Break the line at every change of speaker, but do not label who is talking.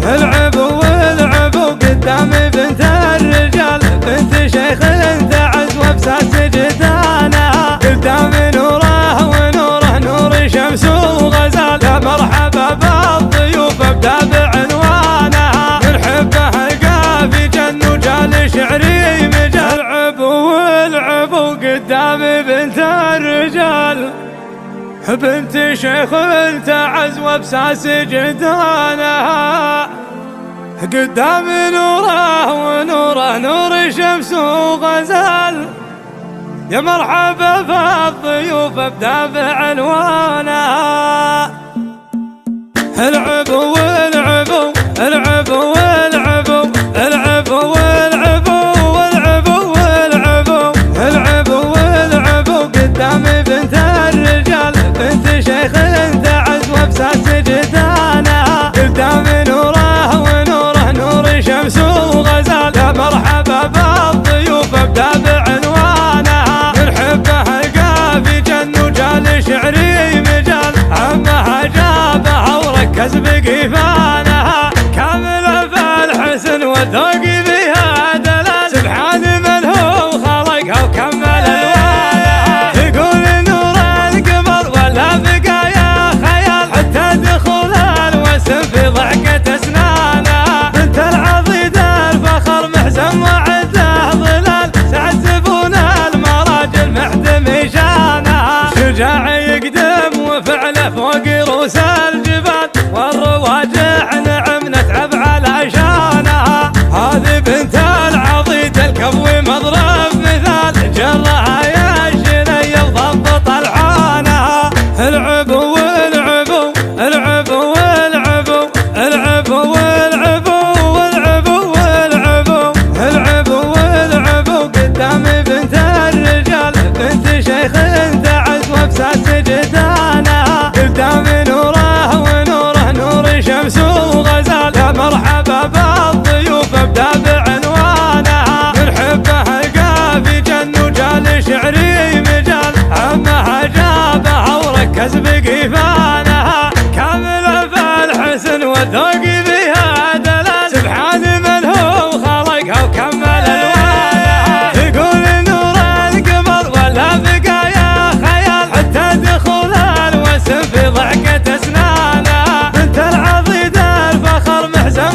العبوا والعبوا قدام بنت الرجال، بنت شيخ تعز وبساس جدانها، قدام نوره ونوره نور شمس وغزال. يا مرحبا بالضيوف ابدا بعنوانها، من حبه القافي جن وجال شعري مجال. العبوا والعبوا قدام بنت الرجال، بنت شيخ تعز وبساس جدانها، قدام نوره ونوره نور شمس وغزال. يا مرحبا بالضيوف ابدا بعنوانها. العبوا والعبوا العبوا والعبوا العبوا والعبوا والعبوا والعبوا العبوا والعبوا قدام بنت الرجال، بنت شيخ تعز وبساس جدانها، قدام نوره ونوره نور شمس وغزال. يا مرحبا بالضيوف ابدا بعنوانها، من حبه القافي جن وجال شعري مجال. عمها جابها وركز بقيفانها، كامله بالحسن والذوق بها دلال. سبحان من هو خلقها وكمل الوانها، تقول نور القمر ولا بقايا خيال، حتى دخول الوسم في ضحكة اسنانها. بنت العضيد الفخر محزن وعده ظلال، سعد زبون المراجل محدم شانها. شجاع يقدم وفعله فوق رؤوس الجبال، والرواجع نعم نتعب على شانها. هذه بنت العضيد الكبوي مضرب مثال، جرها يا شني وضبط العانها. العبوا والعبوا العبوا والعبوا العبوا والعبوا والعبوا والعبوا العبوا والعبوا قدام بنت الرجال، بنت شيخ تعز وبساس جدانها، قدام نوره ونوره نور شمس وغزال. يا مرحبا بالضيوف ابدا بعنوانها، من حبه القافي جن وجال شعري مجال. عمها جابها وركز بقيفانها، كامله بالحسن والذوق بها دلال. سبحان من هو خلقها وكمل الوانها، تقول نور القمر ولا بقايا خيال، حتى دخول الوسم في ضحكة اسنانها. بنت العضيد الفخر محزن